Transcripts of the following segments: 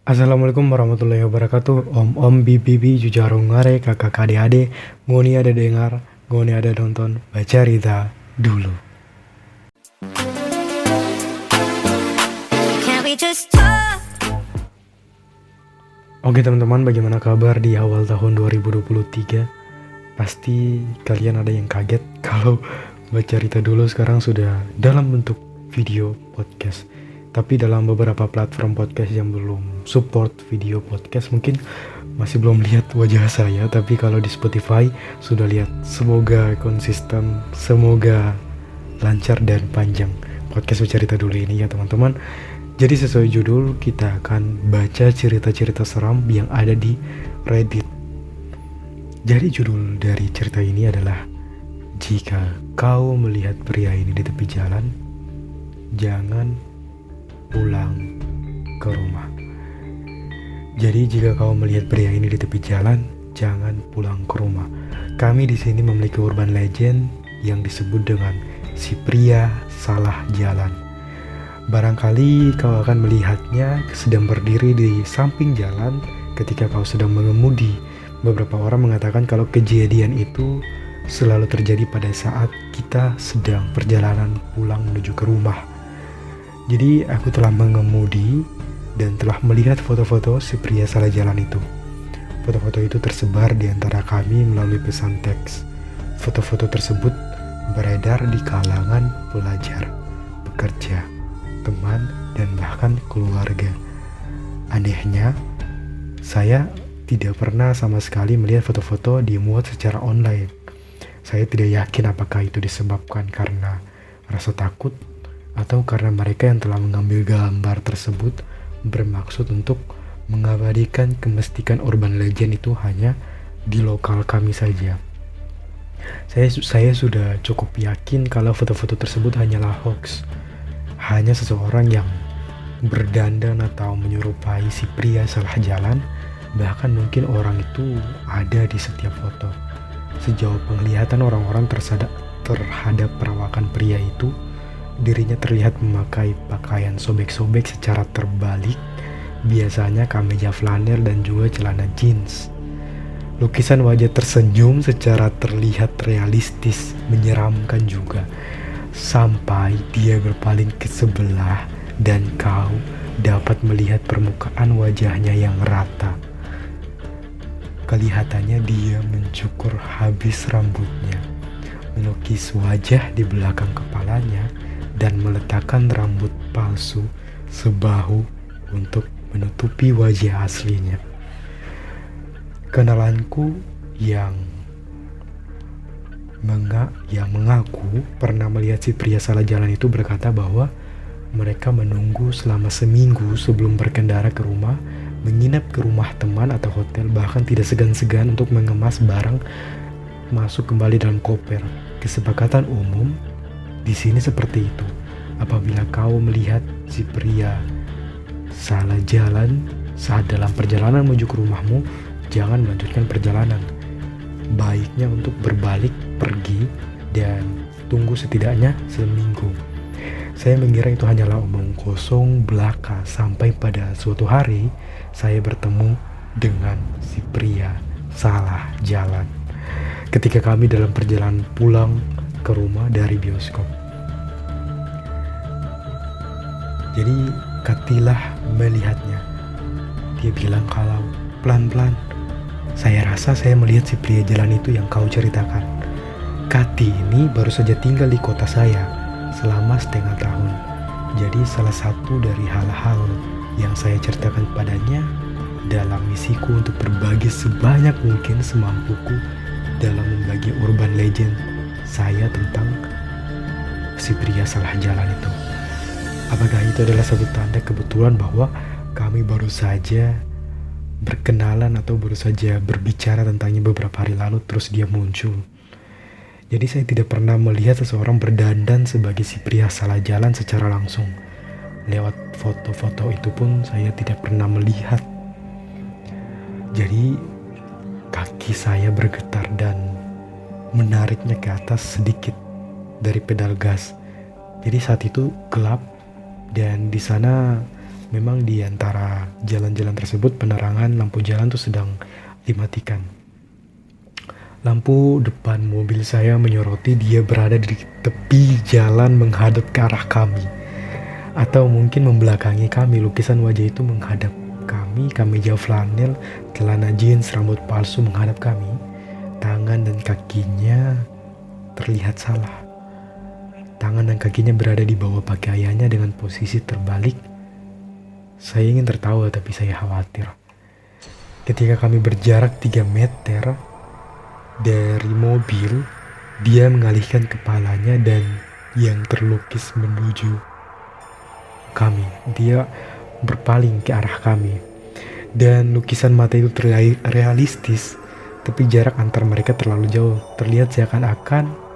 Assalamualaikum warahmatullahi wabarakatuh. Om bibi jujarong ngare kakak adik ngoni ada dengar, ngoni ada nonton, baca cerita dulu. Can we just talk? Oke teman-teman, bagaimana kabar di awal tahun 2023? Pasti kalian ada yang kaget kalau baca cerita dulu sekarang sudah dalam bentuk video podcast. Tapi dalam beberapa platform podcast yang belum support video podcast mungkin masih belum lihat wajah saya. Tapi kalau di Spotify sudah lihat. Semoga konsisten, semoga lancar dan panjang podcast bercerita dulu ini ya teman-teman. Jadi sesuai judul, kita akan baca cerita-cerita seram yang ada di Reddit. Jadi judul dari cerita ini adalah jika kau melihat pria ini di tepi jalan, jangan pulang ke rumah. Jadi jika kau melihat pria ini di tepi jalan, jangan pulang ke rumah. Kami di sini memiliki urban legend yang disebut dengan si pria salah jalan. Barangkali kau akan melihatnya sedang berdiri di samping jalan ketika kau sedang mengemudi. Beberapa orang mengatakan kalau kejadian itu selalu terjadi pada saat kita sedang perjalanan pulang menuju ke rumah. Jadi aku telah mengemudi dan telah melihat foto-foto si pria salah jalan itu. Foto-foto itu tersebar di antara kami melalui pesan teks. Foto-foto tersebut beredar di kalangan pelajar, pekerja, teman, dan bahkan keluarga. Anehnya, saya tidak pernah sama sekali melihat foto-foto dimuat secara online. Saya tidak yakin apakah itu disebabkan karena rasa takut atau karena mereka yang telah mengambil gambar tersebut bermaksud untuk mengabadikan kemestikan urban legend itu hanya di lokal kami saja. Saya sudah cukup yakin kalau foto-foto tersebut hanyalah hoax. Hanya seseorang yang berdandan atau menyerupai si pria salah jalan, bahkan mungkin orang itu ada di setiap foto. Sejauh penglihatan orang-orang terhadap perawakan pria itu, dirinya terlihat memakai pakaian sobek-sobek secara terbalik, biasanya kemeja flanel dan juga celana jeans. Lukisan wajah tersenyum secara terlihat realistis, menyeramkan juga, sampai dia berpaling ke sebelah dan kau dapat melihat permukaan wajahnya yang rata. Kelihatannya dia mencukur habis rambutnya, melukis wajah di belakang kepalanya, dan meletakkan rambut palsu sebahu untuk menutupi wajah aslinya. Kenalanku yang mengaku pernah melihat si pria salah jalan itu berkata bahwa mereka menunggu selama seminggu sebelum berkendara ke rumah, menginap ke rumah teman atau hotel, bahkan tidak segan-segan untuk mengemas barang masuk kembali dalam koper. Kesepakatan umum di sini seperti itu. Apabila kau melihat si pria salah jalan saat dalam perjalanan menuju ke rumahmu, jangan melanjutkan perjalanan. Baiknya untuk berbalik pergi dan tunggu setidaknya seminggu. Saya mengira itu hanyalah omong kosong belaka sampai pada suatu hari saya bertemu dengan si pria salah jalan ketika kami dalam perjalanan pulang ke rumah dari bioskop. Jadi Katilah melihatnya. Dia bilang kalau pelan-pelan, saya rasa saya melihat si pria jalan itu yang kau ceritakan. Kati ini baru saja tinggal di kota saya selama setengah tahun. Jadi salah satu dari hal-hal yang saya ceritakan padanya dalam misiku untuk berbagi sebanyak mungkin semampuku dalam membagi urban legend saya tentang si pria salah jalan itu. Apakah itu adalah satu tanda kebetulan bahwa kami baru saja berkenalan atau baru saja berbicara tentangnya beberapa hari lalu terus dia muncul? Jadi saya tidak pernah melihat seseorang berdandan sebagai si pria salah jalan secara langsung. Lewat foto-foto itu pun saya tidak pernah melihat. Jadi kaki saya bergetar dan menariknya ke atas sedikit dari pedal gas. Jadi saat itu gelap dan di sana memang di antara jalan-jalan tersebut penerangan lampu jalan tuh sedang dimatikan. Lampu depan mobil saya menyoroti dia berada di tepi jalan menghadap ke arah kami. Atau mungkin membelakangi kami, lukisan wajah itu menghadap kami, kemeja flanel, celana jeans, rambut palsu menghadap kami. Tangan dan kakinya terlihat salah. Tangan dan kakinya berada di bawah pakaiannya dengan posisi terbalik. Saya ingin tertawa tapi saya khawatir. Ketika kami berjarak 3 meter dari mobil, dia mengalihkan kepalanya dan yang terlukis menuju kami. Dia berpaling ke arah kami. Dan lukisan mata itu terlihat realistis, tapi jarak antar mereka terlalu jauh. Terlihat seakan-akan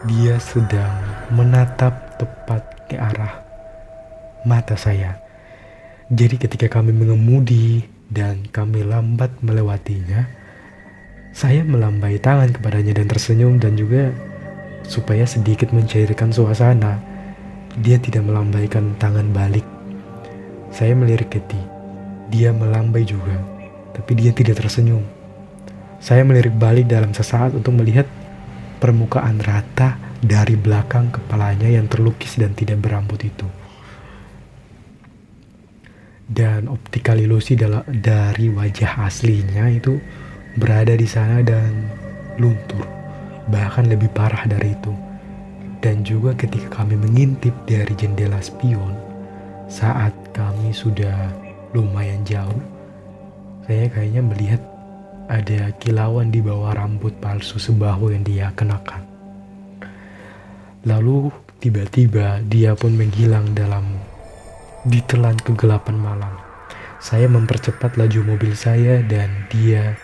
dia sedang menatap tepat ke arah mata saya. Jadi ketika kami mengemudi dan kami lambat melewatinya, saya melambai tangan kepadanya dan tersenyum, dan juga supaya sedikit mencairkan suasana, dia tidak melambaikan tangan balik. Saya melirik Katie, dia melambai juga, tapi dia tidak tersenyum. Saya melirik balik dalam sesaat untuk melihat permukaan rata dari belakang kepalanya yang terlukis dan tidak berambut itu. Dan optikal ilusi dari wajah aslinya itu berada di sana dan luntur, bahkan lebih parah dari itu. Dan juga ketika kami mengintip dari jendela spion, saat kami sudah lumayan jauh, saya kayaknya melihat ada kilauan di bawah rambut palsu sebahu yang dia kenakan. Lalu tiba-tiba dia pun menghilang ditelan kegelapan malam. Saya mempercepat laju mobil saya dan dia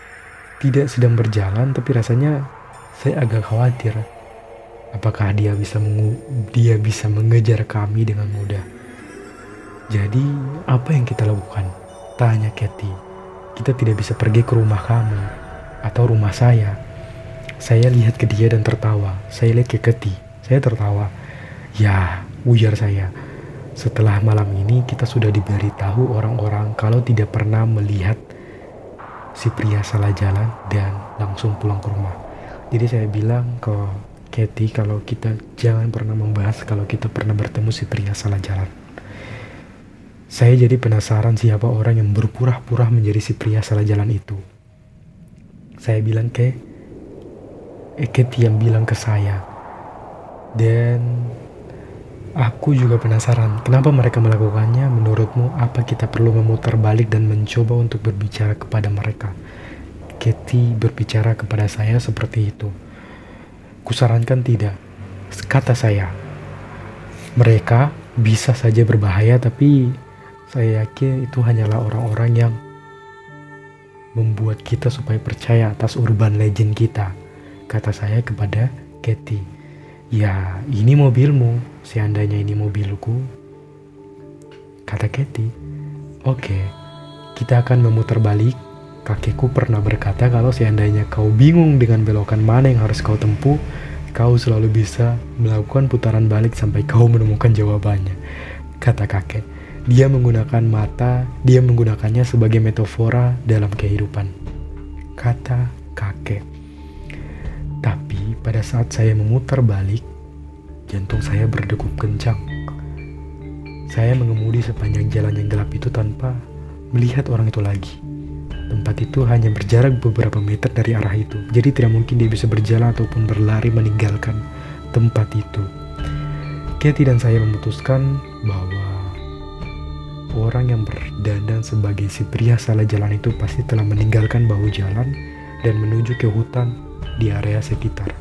tidak sedang berjalan, tapi rasanya saya agak khawatir. Apakah dia bisa mengejar kami dengan mudah? Jadi apa yang kita lakukan? Tanya Katie. Kita tidak bisa pergi ke rumah kamu atau rumah saya. Saya lihat ke dia dan tertawa. Saya lihat ke Katie. Saya tertawa. Ya, ujar saya. Setelah malam ini kita sudah diberitahu orang-orang kalau tidak pernah melihat si pria salah jalan dan langsung pulang ke rumah. Jadi saya bilang ke Katie kalau kita jangan pernah membahas kalau kita pernah bertemu si pria salah jalan. Saya jadi penasaran siapa orang yang berpura-pura menjadi si pria salah jalan itu. Saya bilang ke Katie yang bilang ke saya. Dan aku juga penasaran kenapa mereka melakukannya. Menurutmu apa kita perlu memutar balik dan mencoba untuk berbicara kepada mereka? Katie berbicara kepada saya seperti itu. Kusarankan tidak, kata saya. Mereka bisa saja berbahaya, tapi saya yakin itu hanyalah orang-orang yang membuat kita supaya percaya atas urban legend kita, kata saya kepada Katie. Ya, ini mobilmu, seandainya ini mobilku, kata Katie. Oke, kita akan memutar balik. Kakekku pernah berkata kalau seandainya kau bingung dengan belokan mana yang harus kau tempuh, kau selalu bisa melakukan putaran balik sampai kau menemukan jawabannya, kata kakek. Dia menggunakannya sebagai metafora dalam kehidupan, kata kakek. Tapi pada saat saya memutar balik, jantung saya berdegup kencang. Saya mengemudi sepanjang jalan yang gelap itu tanpa melihat orang itu lagi. Tempat itu hanya berjarak beberapa meter dari arah itu, jadi tidak mungkin dia bisa berjalan ataupun berlari meninggalkan tempat itu. Katie dan saya memutuskan bahwa orang yang berdandan sebagai si pria salah jalan itu pasti telah meninggalkan bahu jalan dan menuju ke hutan di area sekitar.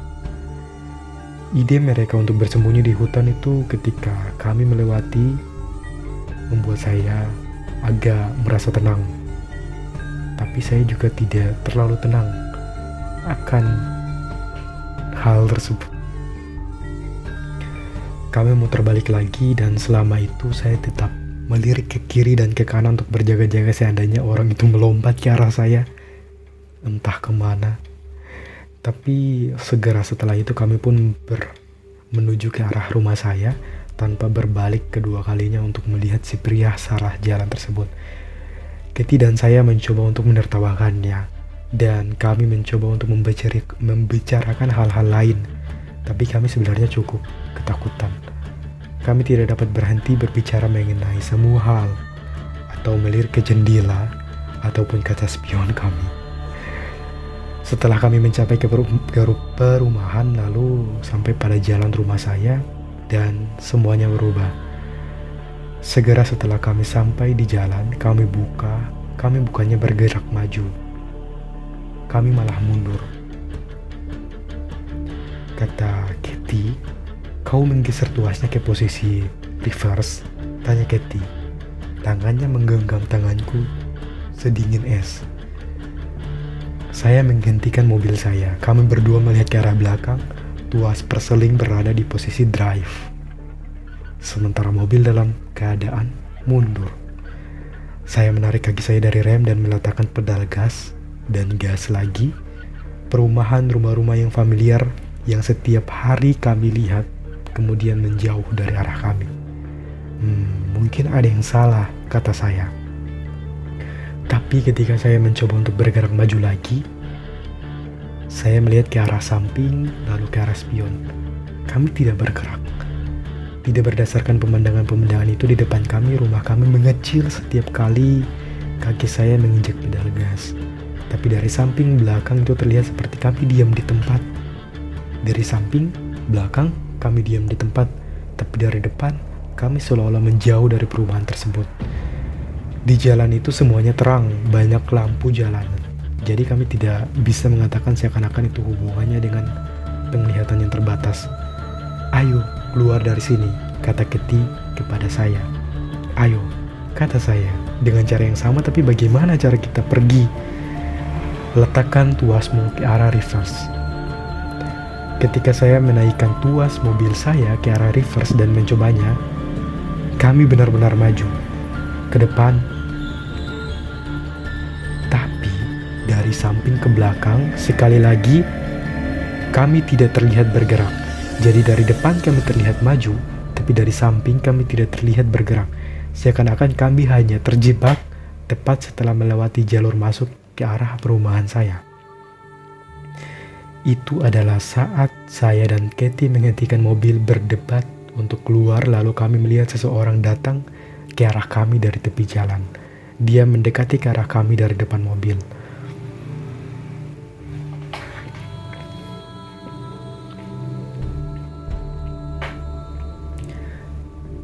Ide mereka untuk bersembunyi di hutan itu ketika kami melewati membuat saya agak merasa tenang. Tapi saya juga tidak terlalu tenang akan hal tersebut. Kami muter balik lagi dan selama itu saya tetap melirik ke kiri dan ke kanan untuk berjaga-jaga seandainya orang itu melompat ke arah saya, entah kemana. Tapi segera setelah itu kami pun menuju ke arah rumah saya tanpa berbalik kedua kalinya untuk melihat si pria salah jalan tersebut. Katie dan saya mencoba untuk menertawakannya, dan kami mencoba untuk membicarakan hal-hal lain, tapi kami sebenarnya cukup ketakutan. Kami tidak dapat berhenti berbicara mengenai semua hal, atau melirik ke jendela, ataupun kaca spion kami. Setelah kami mencapai ke perumahan, lalu sampai pada jalan rumah saya, dan semuanya berubah. Segera setelah kami sampai di jalan, kami bukannya bergerak maju. Kami malah mundur. Kata Katie, "Kau menggeser tuasnya ke posisi reverse?" Tanya Katie. Tangannya menggenggam tanganku sedingin es. Saya menghentikan mobil saya. Kami berdua melihat ke arah belakang. Tuas perseling berada di posisi drive, sementara mobil dalam keadaan mundur. Saya menarik kaki saya dari rem dan meletakkan pedal gas dan gas lagi. Perumahan rumah-rumah yang familiar yang setiap hari kami lihat kemudian menjauh dari arah kami. Mungkin ada yang salah, kata saya. Tapi ketika saya mencoba untuk bergerak maju lagi, saya melihat ke arah samping, lalu ke arah spion. Kami tidak bergerak. Tidak berdasarkan pemandangan-pemandangan itu di depan kami, rumah kami mengecil setiap kali kaki saya menginjak pedal gas. Tapi dari samping belakang itu terlihat seperti kami diam di tempat. Dari samping belakang kami diam di tempat, tapi dari depan kami seolah-olah menjauh dari perumahan tersebut. Di jalan itu semuanya terang, banyak lampu jalanan. Jadi kami tidak bisa mengatakan seakan-akan itu hubungannya dengan penglihatan yang terbatas. "Ayo, keluar dari sini," kata Katie kepada saya. "Ayo," kata saya, dengan cara yang sama, tapi bagaimana cara kita pergi? "Letakkan tuasmu ke arah reverse." Ketika saya menaikkan tuas mobil saya ke arah reverse dan mencobanya, kami benar-benar maju ke depan. Tapi dari samping ke belakang, sekali lagi kami tidak terlihat bergerak. Jadi dari depan kami terlihat maju, tapi dari samping kami tidak terlihat bergerak. Seakan-akan kami hanya terjebak tepat setelah melewati jalur masuk ke arah perumahan saya. Itu adalah saat saya dan Katie menghentikan mobil berdebat untuk keluar, lalu kami melihat seseorang datang ke arah kami dari tepi jalan. Dia mendekati ke arah kami dari depan mobil.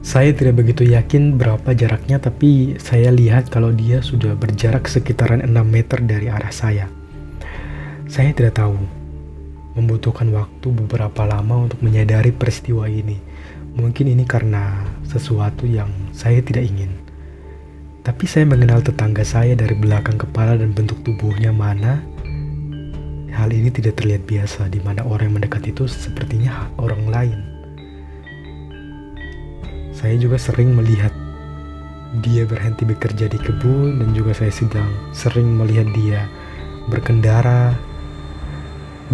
Saya tidak begitu yakin berapa jaraknya, tapi saya lihat kalau dia sudah berjarak sekitaran 6 meter dari arah saya. Saya tidak tahu, membutuhkan waktu beberapa lama untuk menyadari peristiwa ini. Mungkin ini karena sesuatu yang saya tidak ingin. Tapi saya mengenal tetangga saya dari belakang kepala dan bentuk tubuhnya, mana hal ini tidak terlihat biasa, di mana orang yang mendekat itu sepertinya orang lain. Saya juga sering melihat dia berhenti bekerja di kebun, dan juga saya sering melihat dia berkendara.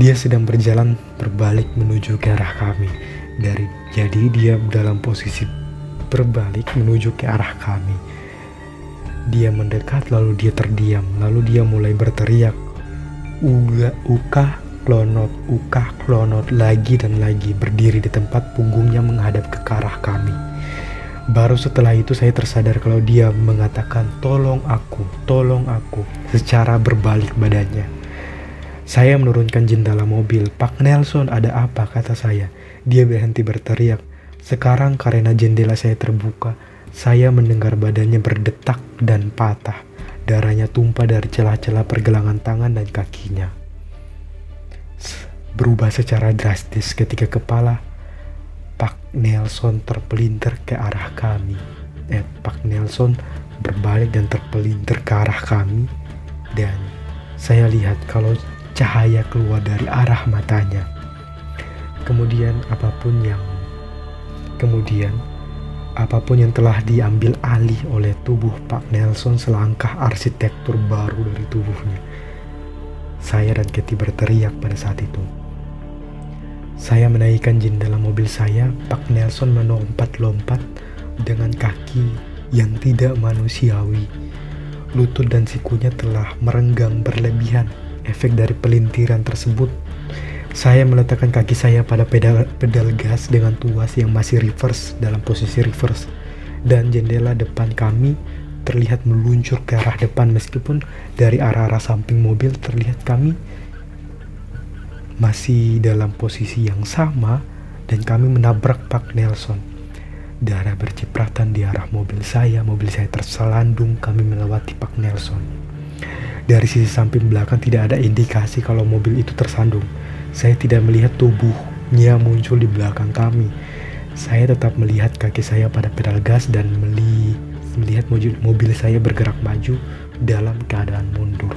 Dia sedang berjalan berbalik menuju ke arah kami. Jadi dia dalam posisi berbalik menuju ke arah kami. Dia mendekat, lalu dia terdiam, lalu dia mulai berteriak, ukah klonot, lagi dan lagi, berdiri di tempat, punggungnya menghadap ke arah kami. Baru setelah itu saya tersadar kalau dia mengatakan, tolong aku, secara berbalik badannya. Saya menurunkan jendela mobil. "Pak Nelson, ada apa?" kata saya. Dia berhenti berteriak. Sekarang karena jendela saya terbuka, saya mendengar badannya berdetak dan patah. Darahnya tumpah dari celah-celah pergelangan tangan dan kakinya. Berubah secara drastis ketika kepala Pak Nelson terpelintir ke arah kami. Pak Nelson berbalik dan terpelintir ke arah kami, dan saya lihat kalau cahaya keluar dari arah matanya. Kemudian apapun yang telah diambil alih oleh tubuh Pak Nelson selangkah arsitektur baru dari tubuhnya. Saya dan Katie berteriak pada saat itu. Saya menaikkan jendela mobil saya. Pak Nelson melompat-lompat dengan kaki yang tidak manusiawi. Lutut dan sikunya telah merenggang berlebihan. Efek dari pelintiran tersebut, saya meletakkan kaki saya pada pedal gas dengan tuas yang masih reverse, dalam posisi reverse. Dan jendela depan kami terlihat meluncur ke arah depan, meskipun dari arah-arah samping mobil terlihat kami masih dalam posisi yang sama dan kami menabrak Pak Nelson. Darah bercipratan di arah mobil saya terselandung, kami melewati Pak Nelson. Dari sisi samping belakang tidak ada indikasi kalau mobil itu tersandung. Saya tidak melihat tubuhnya muncul di belakang kami. Saya tetap melihat kaki saya pada pedal gas dan melihat mobil saya bergerak maju dalam keadaan mundur.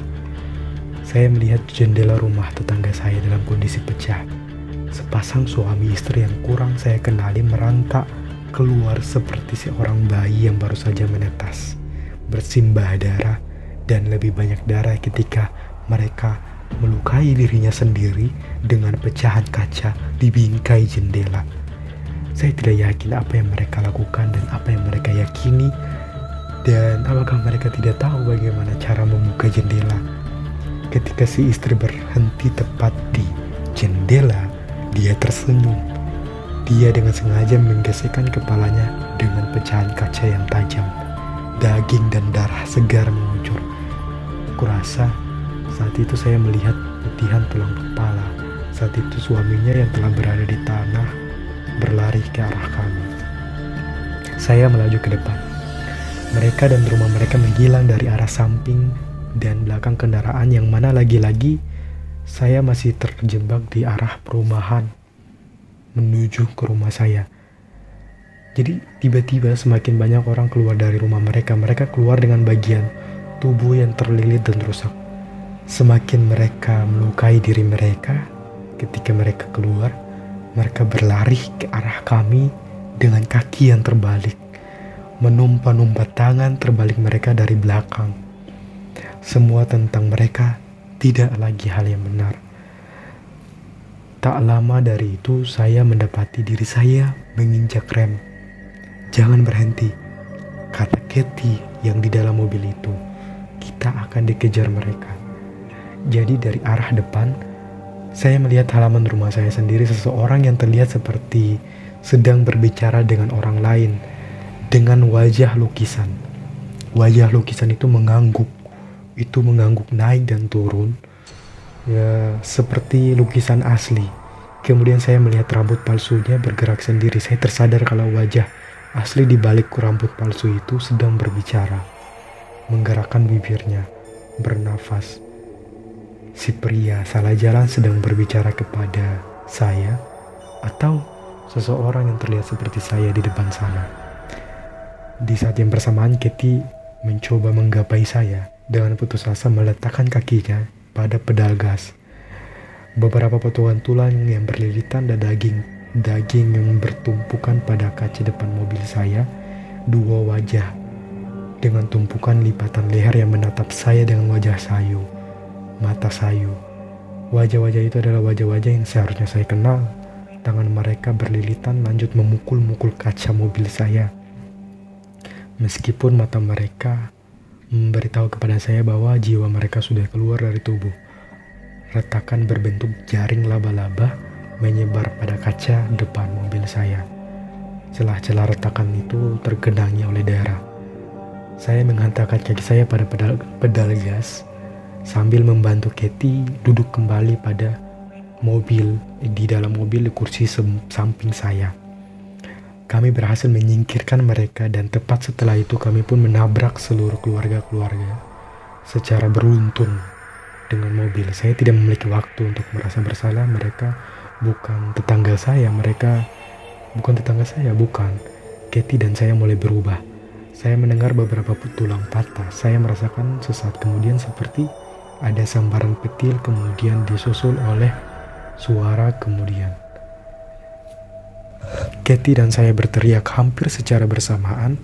Saya melihat jendela rumah tetangga saya dalam kondisi pecah. Sepasang suami istri yang kurang saya kenali merangkak keluar seperti seorang bayi yang baru saja menetas, bersimbah darah dan lebih banyak darah ketika mereka melukai dirinya sendiri dengan pecahan kaca di bingkai jendela. Saya tidak yakin apa yang mereka lakukan dan apa yang mereka yakini, dan apakah mereka tidak tahu bagaimana cara membuka jendela. Ketika si istri berhenti tepat di jendela, dia tersenyum. Dia dengan sengaja menggesekkan kepalanya dengan pecahan kaca yang tajam. Daging dan darah segar mengucur. Kurasa saat itu saya melihat putihan tulang kepala. Saat itu suaminya yang telah berada di tanah berlari ke arah kami. Saya melaju ke depan. Mereka dan rumah mereka menghilang dari arah samping dan belakang kendaraan, yang mana lagi-lagi saya masih terjebak di arah perumahan menuju ke rumah saya. Jadi tiba-tiba semakin banyak orang keluar dari rumah mereka. Mereka keluar dengan bagian tubuh yang terlilit dan rusak. Semakin mereka melukai diri mereka, ketika mereka keluar, mereka berlari ke arah kami dengan kaki yang terbalik, menumpa-numpa tangan terbalik mereka dari belakang. Semua tentang mereka tidak lagi hal yang benar. Tak lama dari itu saya mendapati diri saya menginjak rem. "Jangan berhenti," kata Katie yang di dalam mobil itu. "Kita akan dikejar mereka." Jadi dari arah depan, saya melihat halaman rumah saya sendiri, seseorang yang terlihat seperti sedang berbicara dengan orang lain dengan wajah lukisan. Wajah lukisan itu mengangguk naik dan turun, ya seperti lukisan asli. Kemudian saya melihat rambut palsunya bergerak sendiri. Saya tersadar kalau wajah asli di balik rambut palsu itu sedang berbicara, menggerakkan bibirnya, bernafas. Si pria salah jalan sedang berbicara kepada saya, atau seseorang yang terlihat seperti saya di depan sana. Di saat yang bersamaan, Katie mencoba menggapai saya dengan putus asa meletakkan kakinya pada pedal gas. Beberapa potongan tulang yang berlilitan dan daging yang bertumpukan pada kaca depan mobil saya. Dua wajah dengan tumpukan lipatan leher yang menatap saya dengan wajah sayu, mata sayu. Wajah-wajah itu adalah wajah-wajah yang seharusnya saya kenal. Tangan mereka berlilitan lanjut memukul-mukul kaca mobil saya. Meskipun mata mereka memberitahu kepada saya bahwa jiwa mereka sudah keluar dari tubuh. Retakan berbentuk jaring laba-laba menyebar pada kaca depan mobil saya. Celah-celah retakan itu tergenangi oleh darah. Saya menghantarkan kaki saya pada pedal gas sambil membantu Katie duduk kembali pada mobil, di dalam mobil di kursi samping saya. Kami berhasil menyingkirkan mereka dan tepat setelah itu kami pun menabrak seluruh keluarga-keluarga secara beruntun dengan mobil. Saya tidak memiliki waktu untuk merasa bersalah. Mereka bukan tetangga saya. Katie dan saya mulai berubah. Saya mendengar beberapa tulang patah. Saya merasakan sesaat kemudian seperti ada sambaran petir, kemudian disusul oleh suara kemudian. Katie dan saya berteriak hampir secara bersamaan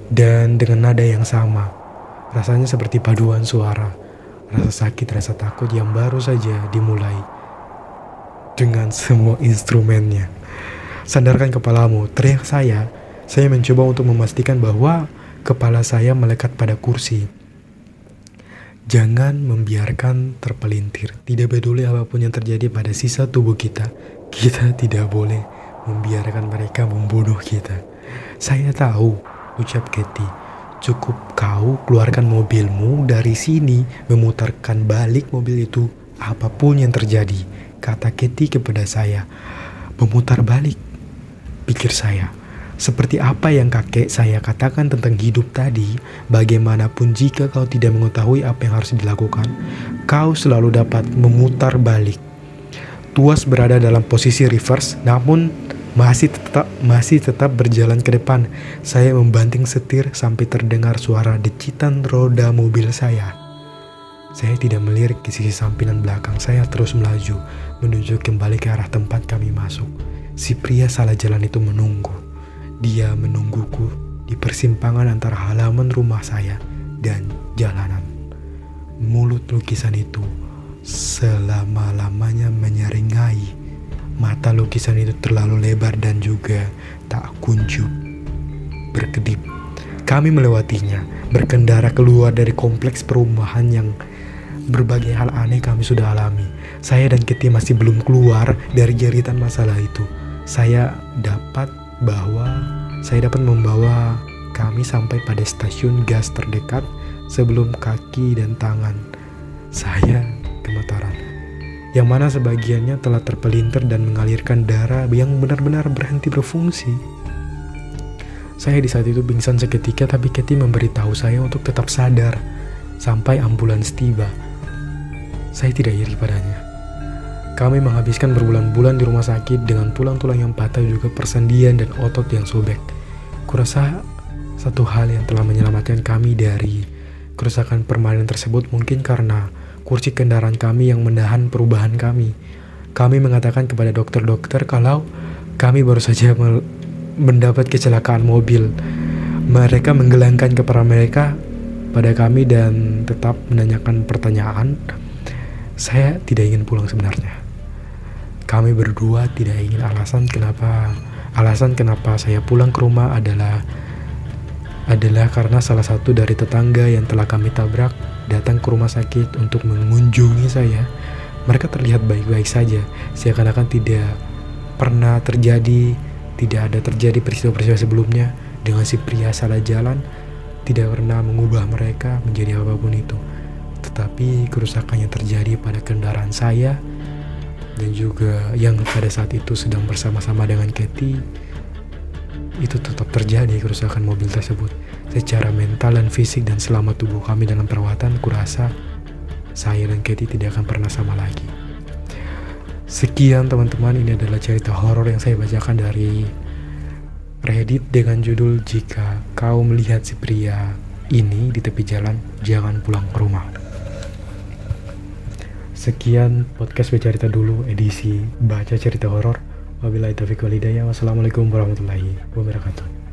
dan dengan nada yang sama. Rasanya seperti paduan suara, rasa sakit, rasa takut yang baru saja dimulai. dengan semua instrumennya. Sandarkan kepalamu, teriak saya. Saya mencoba untuk memastikan bahwa kepala saya melekat pada kursi. Jangan membiarkan terpelintir. Tidak peduli apapun yang terjadi pada sisa tubuh kita, kita tidak boleh membiarkan mereka membunuh kita. Saya tahu, ucap Katie. Cukup kau keluarkan mobilmu dari sini, memutarkan balik mobil itu, apapun yang terjadi, kata Katie kepada saya. Memutar balik, pikir saya. Seperti apa yang kakek saya katakan tentang hidup tadi, bagaimanapun jika kau tidak mengetahui apa yang harus dilakukan, kau selalu dapat memutar balik. Tuas berada dalam posisi reverse, namun masih tetap berjalan ke depan. Saya membanting setir sampai terdengar suara decitan roda mobil saya. Saya tidak melirik ke sisi samping dan belakang. Saya terus melaju, menuju kembali ke arah tempat kami masuk. Si pria salah jalan itu menunggu. Dia menungguku di persimpangan antara halaman rumah saya dan jalanan. Mulut lukisan itu selama-lamanya menyeringai. Mata lukisan itu terlalu lebar dan juga tak kuncup berkedip. Kami melewatinya, berkendara keluar dari kompleks perumahan yang berbagai hal aneh kami sudah alami. Saya dan Katie masih belum keluar dari jeritan masalah itu. Saya dapat membawa kami sampai pada stasiun gas terdekat sebelum kaki dan tangan saya gemetaran, yang mana sebagiannya telah terpelintir dan mengalirkan darah yang benar-benar berhenti berfungsi. Saya di saat itu pingsan seketika, tapi Katie memberitahu saya untuk tetap sadar sampai ambulans tiba. Saya tidak iri padanya. Kami menghabiskan berbulan-bulan di rumah sakit dengan tulang-tulang yang patah, juga persendian dan otot yang sobek. Kurasa satu hal yang telah menyelamatkan kami dari kerusakan permanen tersebut mungkin karena kursi kendaraan kami yang menahan perubahan kami. Kami mengatakan kepada dokter-dokter kalau kami baru saja mendapat kecelakaan mobil. Mereka menggelengkan kepala mereka pada kami dan tetap menanyakan pertanyaan. Saya tidak ingin pulang sebenarnya. Kami berdua tidak ingin alasan kenapa saya pulang ke rumah adalah karena salah satu dari tetangga yang telah kami tabrak datang ke rumah sakit untuk mengunjungi saya. Mereka terlihat baik-baik saja, seakan-akan tidak ada terjadi peristiwa-peristiwa sebelumnya dengan si pria salah jalan. Tidak pernah mengubah mereka menjadi apapun itu. Tetapi kerusakan yang terjadi pada kendaraan saya dan juga yang pada saat itu sedang bersama-sama dengan Katie, itu tetap terjadi. Kerusakan mobil tersebut secara mental dan fisik, dan selama tubuh kami dalam perawatan, kurasa saya dan Katie tidak akan pernah sama lagi. Sekian teman-teman, ini adalah cerita horor yang saya bacakan dari Reddit dengan judul "Jika kau melihat si pria ini di tepi jalan, jangan pulang ke rumah." Sekian podcast Bercerita Dulu edisi baca cerita horor. Wabillahi taufiq wal hidayah. Wassalamualaikum warahmatullahi wabarakatuh.